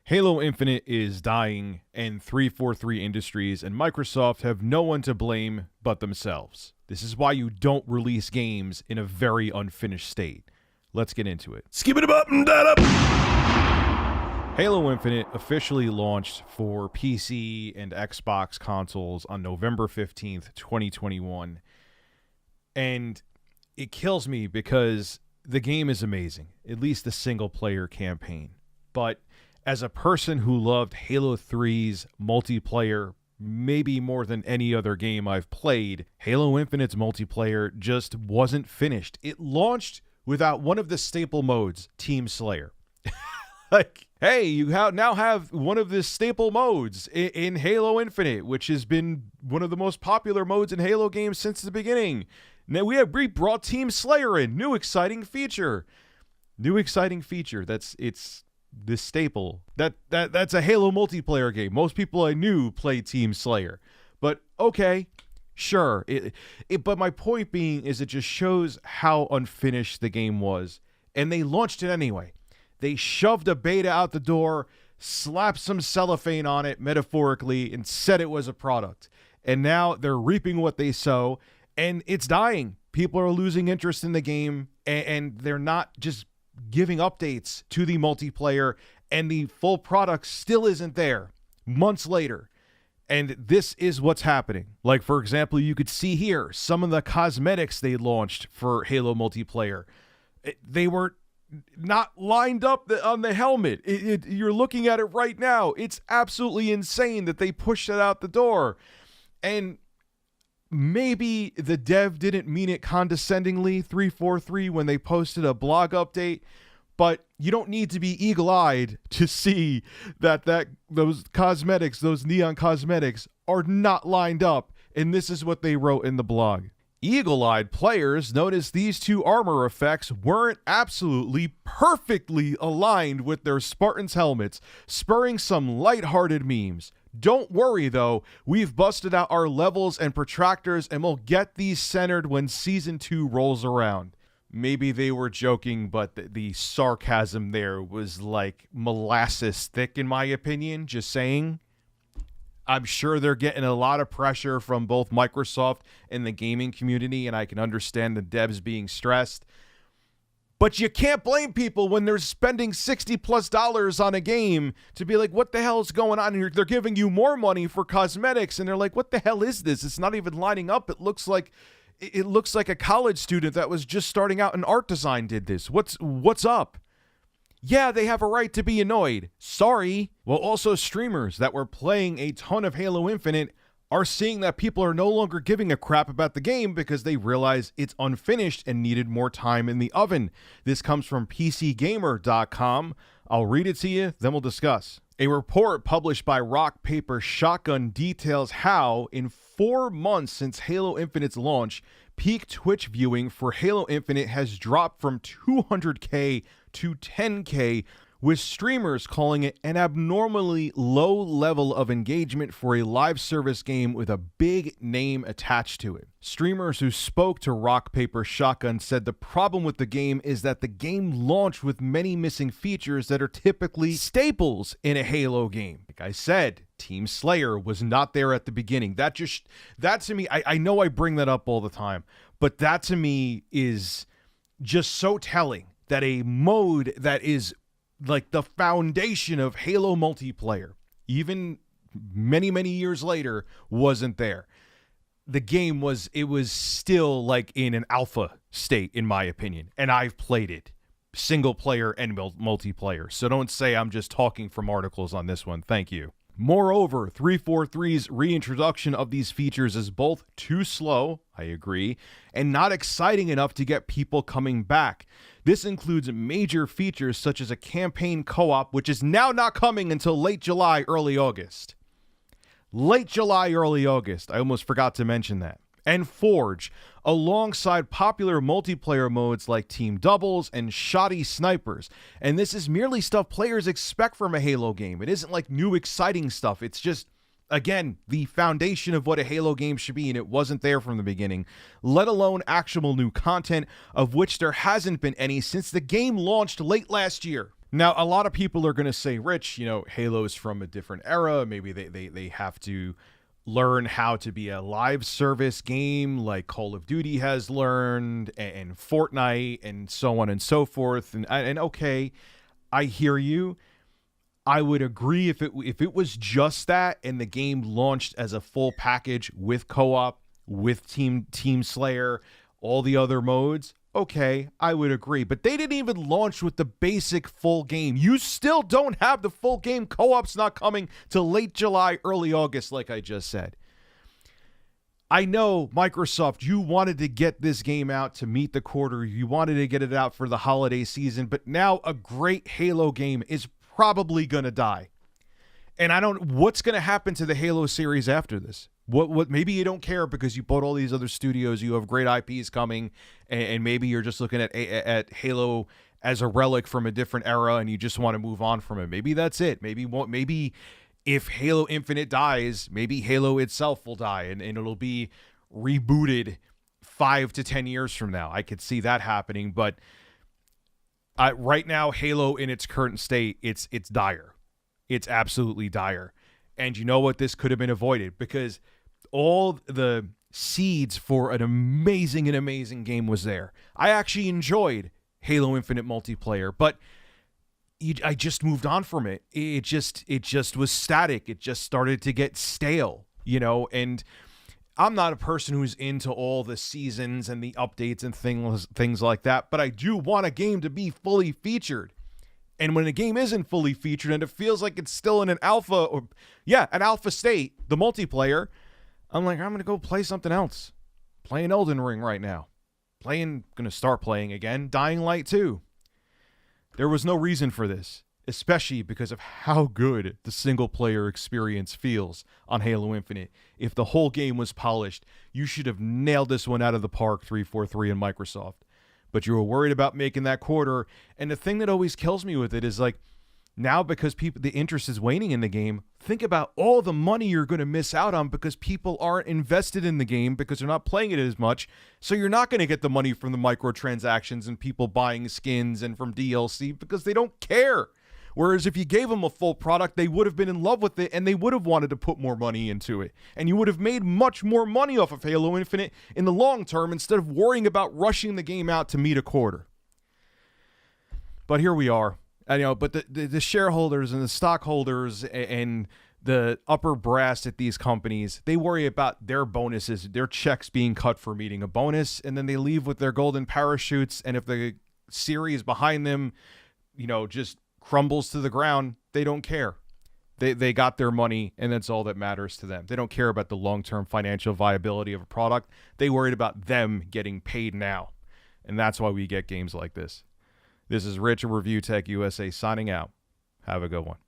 Halo Infinite is dying, and 343 Industries and Microsoft have no one to blame but themselves. This is why you don't release games in a very unfinished state. Let's get into it. Skip it up and that up. Halo Infinite officially launched for PC and Xbox consoles on November 15th, 2021. And it kills me because the game is amazing, at least the single-player campaign. But as a person who loved Halo 3's multiplayer maybe more than any other game I've played, Halo Infinite's multiplayer just wasn't finished. It launched without one of the staple modes, Team Slayer. Like, hey, you now have one of the staple modes in Halo Infinite, which has been one of the most popular modes in Halo games since the beginning. Now we brought Team Slayer in, new exciting feature. It's the staple. That's a Halo multiplayer game. Most people I knew played Team Slayer. But okay, sure. But my point being is it just shows how unfinished the game was. And they launched it anyway. They shoved a beta out the door, slapped some cellophane on it, metaphorically, and said it was a product. And now they're reaping what they sow, and it's dying. People are losing interest in the game, and they're not just giving updates to the multiplayer, and the full product still isn't there months later. And this is what's happening. Like, for example, you could see here some of the cosmetics they launched for Halo multiplayer. They were not lined up on the helmet. You're looking at it right now. It's absolutely insane that they pushed it out the door. And maybe the dev didn't mean it condescendingly, 343, when they posted a blog update, but you don't need to be eagle-eyed to see that those cosmetics, those neon cosmetics, are not lined up, and this is what they wrote in the blog. Eagle-eyed players noticed these two armor effects weren't absolutely perfectly aligned with their Spartans helmets, spurring some lighthearted memes. Don't worry though, we've busted out our levels and protractors and we'll get these centered when Season 2 rolls around. Maybe they were joking, but the sarcasm there was like molasses thick in my opinion, just saying. I'm sure they're getting a lot of pressure from both Microsoft and the gaming community, and I can understand the devs being stressed. But you can't blame people when they're spending $60+ on a game to be like, what the hell is going on here? They're giving you more money for cosmetics, and they're like, what the hell is this? It's not even lining up. It looks like a college student that was just starting out in art design did this. What's up? Yeah, they have a right to be annoyed. Sorry. Well, also streamers that were playing a ton of Halo Infinite are seeing that people are no longer giving a crap about the game because they realize it's unfinished and needed more time in the oven. This comes from PCGamer.com. I'll read it to you, then we'll discuss. A report published by Rock Paper Shotgun details how, in 4 months since Halo Infinite's launch, peak Twitch viewing for Halo Infinite has dropped from 200K to 10K, with streamers calling it an abnormally low level of engagement for a live service game with a big name attached to it. Streamers who spoke to Rock Paper Shotgun said the problem with the game is that the game launched with many missing features that are typically staples in a Halo game. Like I said, Team Slayer was not there at the beginning. That to me, I know I bring that up all the time, but that to me is just so telling that a mode that is like the foundation of Halo multiplayer, even many, many years later, wasn't there. The game was still like in an alpha state, in my opinion, and I've played it, single player and multiplayer. So don't say I'm just talking from articles on this one. Thank you. Moreover, 343's reintroduction of these features is both too slow, I agree, and not exciting enough to get people coming back. This includes major features such as a campaign co-op, which is now not coming until late July, early August. Late July, early August. I almost forgot to mention that. And Forge, alongside popular multiplayer modes like Team Doubles and Shoddy Snipers. And this is merely stuff players expect from a Halo game. It isn't like new exciting stuff. It's just, again, the foundation of what a Halo game should be, and it wasn't there from the beginning, let alone actual new content, of which there hasn't been any since the game launched late last year. Now, a lot of people are going to say, Rich, Halo's from a different era. Maybe they have to learn how to be a live service game like Call of Duty has learned, and Fortnite, and so on and so forth. And okay, I hear you. I would agree if it was just that and the game launched as a full package with co-op, with Team Slayer, all the other modes. Okay, I would agree. But they didn't even launch with the basic full game. You still don't have the full game. Co-op's not coming till late July, early August, like I just said. I know, Microsoft, you wanted to get this game out to meet the quarter. You wanted to get it out for the holiday season. But now a great Halo game is probably going to die. And what's going to happen to the Halo series after this? What maybe you don't care because you bought all these other studios, you have great IPs coming, and maybe you're just looking at Halo as a relic from a different era and you just want to move on from it. Maybe that's it. Maybe if Halo Infinite dies, maybe Halo itself will die and it'll be rebooted 5 to 10 years from now. I could see that happening, but right now Halo in its current state, it's dire. It's absolutely dire. And you know what? This could have been avoided because all the seeds for an amazing game was there. I actually enjoyed Halo Infinite multiplayer, but I just moved on from it. It just was static. It just started to get stale, and I'm not a person who's into all the seasons and the updates and things like that, but I do want a game to be fully featured. And when a game isn't fully featured and it feels like it's still in an alpha an alpha state, the multiplayer, I'm like, I'm going to go play something else. Playing Elden Ring right now. Going to start playing again. Dying Light 2. There was no reason for this, especially because of how good the single player experience feels on Halo Infinite. If the whole game was polished, you should have nailed this one out of the park, 343 and Microsoft. But you were worried about making that quarter. And the thing that always kills me with it is like, now because the interest is waning in the game, think about all the money you're going to miss out on because people aren't invested in the game because they're not playing it as much. So you're not going to get the money from the microtransactions and people buying skins and from DLC because they don't care. Whereas if you gave them a full product, they would have been in love with it and they would have wanted to put more money into it. And you would have made much more money off of Halo Infinite in the long term instead of worrying about rushing the game out to meet a quarter. But here we are. But the shareholders and the stockholders and the upper brass at these companies, they worry about their bonuses, their checks being cut for meeting a bonus, and then they leave with their golden parachutes. And if the series behind them, just crumbles to the ground, they don't care. They got their money, and that's all that matters to them. They don't care about the long-term financial viability of a product. They worried about them getting paid now. And that's why we get games like this. This is Rich of Review Tech USA signing out. Have a good one.